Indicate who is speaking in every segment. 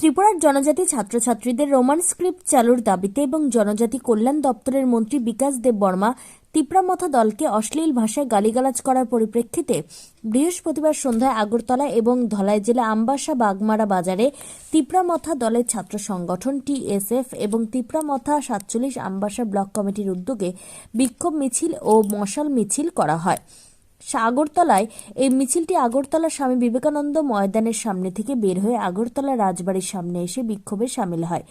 Speaker 1: ত্রিপুরার জনজাতি ছাত্রছাত্রীদের রোমান স্ক্রিপ্ট চালুর দাবিতে এবং জনজাতি কল্যাণ দপ্তরের মন্ত্রী বিকাশ দেব বর্মা তিপ্রামথা দলকে অশ্লীল ভাষায় গালিগালাজ করার পরিপ্রেক্ষিতে বৃহস্পতিবার সন্ধ্যায় আগরতলা এবং ধলাই জেলা আমবাসা বাগমারা বাজারে তিপ্রামথা দলের ছাত্র সংগঠন টিএসএফ এবং তিপ্রামথা 47 আমবাসা ব্লক কমিটির উদ্যোগে বিক্ষোভ মিছিল ও মশাল মিছিল করা হয়। আগরতলায় এই মিছিলটি আগরতলা স্বামী বিবেকানন্দ ময়দানের সামনে থেকে বের হয়ে আগরতলা রাজবাড়ির সামনে এসে বিক্ষোভে সামিল হয়।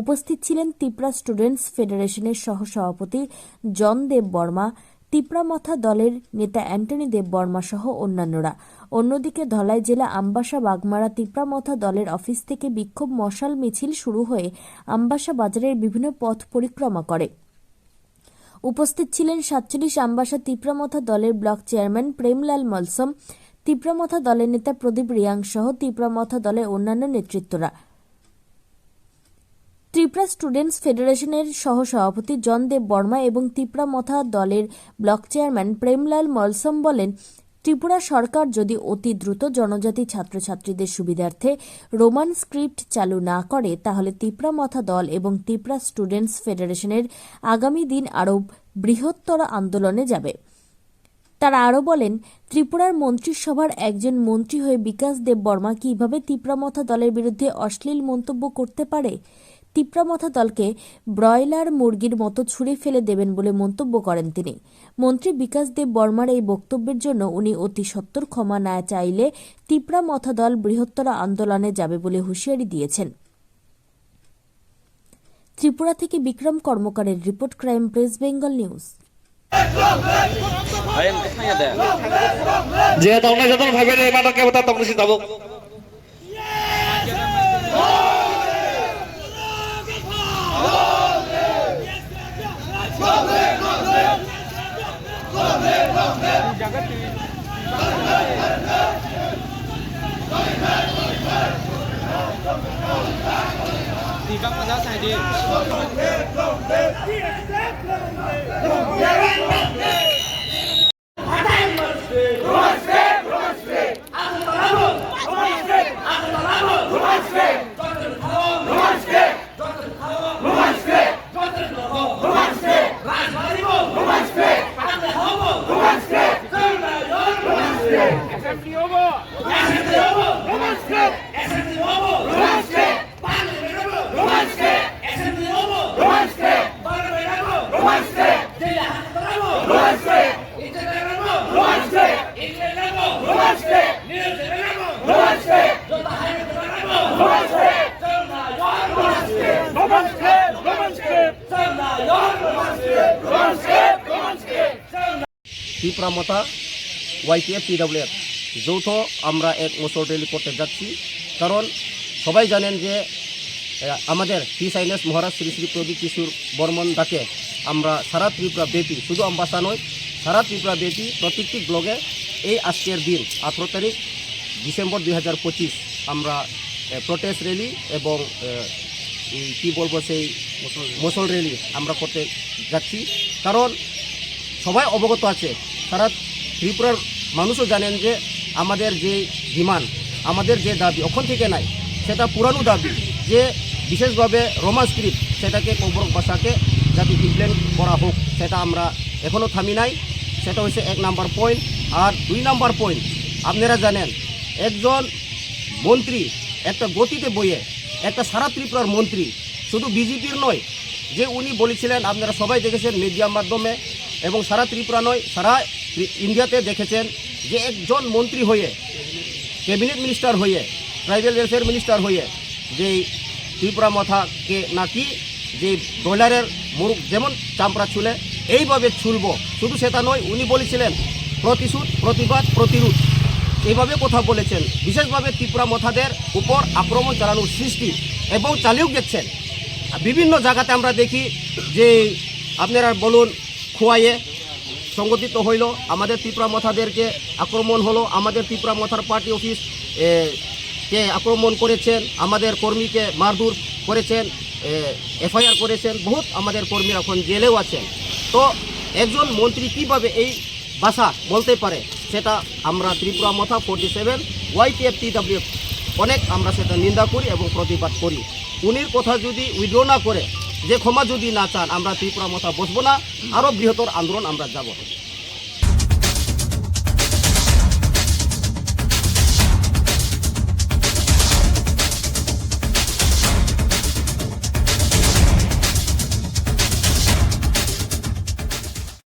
Speaker 1: উপস্থিত ছিলেন ত্রিপুরা স্টুডেন্টস ফেডারেশনের সহ-সভাপতি জন দেব বর্মা, তিপ্রামথা দলের নেতা অ্যান্টনি দেব বর্মা সহ অন্যান্যরা। অন্যদিকে ধলাই জেলা আমবাসা বাগমারা তিপ্রামথা দলের অফিস থেকে বিক্ষোভ মশাল মিছিল শুরু হয়ে আমবাসা বাজারের বিভিন্ন পথ পরিক্রমা করে। উপস্থিত ছিলেন 47 আমবাসা তিপ্রামথা দলের ব্লক চেয়ারম্যান প্রেমলাল মলসম, তিপ্রামথা দলের নেতা প্রদীপ রিয়াং সহ তিপ্রামথা দলের অন্যান্য নেতৃত্বরা। ত্রিপুরা স্টুডেন্টস ফেডারেশনের সহ-সভাপতি জন দেব বর্মা এবং তিপ্রামথা দলের ব্লক চেয়ারম্যান প্রেমলাল মলসম বলেন, ত্রিপুরা সরকার যদি অতি দ্রুত জনজাতি ছাত্রছাত্রীদের সুবিধার্থে রোমান স্ক্রিপ্ট চালু না করে তাহলে তিপ্রামথা দল এবং ত্রিপুরা স্টুডেন্টস ফেডারেশনের আগামী দিন আরও বৃহত্তর আন্দোলনে যাবে। তারা আরও বলেন, ত্রিপুরার মন্ত্রিসভার একজন মন্ত্রী হয়ে বিকাশ দেব বর্মা কিভাবে তিপ্রামথা দলের বিরুদ্ধে অশ্লীল মন্তব্য করতে পারে। তিপ্রামথা দলকে ব্রয়লার মুরগির মতো ছুঁড়ে ফেলে দেবেন বলে মন্তব্য করেন তিনি। মন্ত্রী বিকাশ দেব বর্মার এই বক্তব্যের জন্য উনি অতি সত্বর ক্ষমা না চাইলে তিপ্রামথা দল বৃহত্তর আন্দোলনে যাবে বলে হুঁশিয়ারি দিয়েছেন। ত্রিপুরা থেকে বিক্রম কর্মকারের report, crime press Bengal news.
Speaker 2: যে তোমরা যখন ভাবে এবার কেউ তা তোমরা সিদ্ধাবো তিপ্রামথা ওয়াইটিএফ পিডব্লিউএফ যৌথ আমরা এক মোটর র্যালি করতে যাচ্ছি। কারণ সবাই জানেন যে আমাদের হিস হাইনেস মহারাজ শ্রী শ্রী প্রদীপ কিশোর বর্মন দাকে আমরা সারা ত্রিপুরা ব্যাপী, শুধু আমবাসা নয় সারা ত্রিপুরা ব্যাপী প্রত্যেকটি ব্লগে এই আজকের দিন 18 তারিখ ডিসেম্বর 2025 আমরা প্রোটেস্ট র্যালি এবং কি বলবো সেই মোটর র্যালি আমরা করতে যাচ্ছি। কারণ সবাই অবগত আছে, সারা ত্রিপুরার মানুষও জানেন যে আমাদের যে ডিমান্ড, আমাদের যে দাবি ওখান থেকে নাই, সেটা পুরানো দাবি যে বিশেষভাবে রোমান স্ক্রিপ্ট সেটাকে কৌবরক ভাষাকে যাতে ইমপ্লিমেন্ট করা হোক, সেটা আমরা এখনও থামি নাই। সেটা হচ্ছে 1 নাম্বার পয়েন্ট। আর 2 নাম্বার পয়েন্ট, আপনারা জানেন একজন মন্ত্রী একটা গতিতে বইয়ে একটা সারা ত্রিপুরার মন্ত্রী, শুধু বিজেপির নয়, যে উনি বলেছিলেন আপনারা সবাই দেখেছেন মিডিয়ার মাধ্যমে এবং সারা ত্রিপুরা নয় সারা ইন্ডিয়াতে দেখেছেন যে একজন মন্ত্রী হয়ে, ক্যাবিনেট মিনিস্টার হয়ে, ট্রাইবাল ওয়েলফেয়ার মিনিস্টার হয়ে যে তিপ্রামথাকে নাকি যে ব্রয়লারের মুরগ যেমন চামড়া ছুলে এইভাবে ছুলব, শুধু সেটা নয়, উনি বলেছিলেন প্রতিশোধ, প্রতিবাদ, প্রতিরোধ, এইভাবে কথা বলেছেন। বিশেষভাবে তিপ্রামথাদের উপর আক্রমণ চালানোর সৃষ্টি এবং চালিয়েও গেছেন। বিভিন্ন জায়গাতে আমরা দেখি যে আপনারা বলুন খোয়াইয়ে সংগঠিত হইল, আমাদের তিপ্রামথাদেরকে আক্রমণ হলো, আমাদের তিপ্রামথার পার্টি অফিস কে আক্রমণ করেছেন, আমাদের কর্মীকে মারধর করেছেন, এফআইআর করেছেন, বহুত আমাদের কর্মীরা এখন জেলেও আছেন। তো একজন মন্ত্রী কিভাবে এই ভাষা বলতে পারে, সেটা আমরা ত্রিপুরামথা 47 ওয়াইটিএফ পিডব্লিউএফ অনেক আমরা সেটা নিন্দা করি এবং প্রতিবাদ করি। উনির কথা যদি উইথড্র না করে, যে ক্ষমা যদি না চান, আমরা ত্রিপুরা মথা বসবো না, আরও বৃহত্তর আন্দোলন আমরা যাব।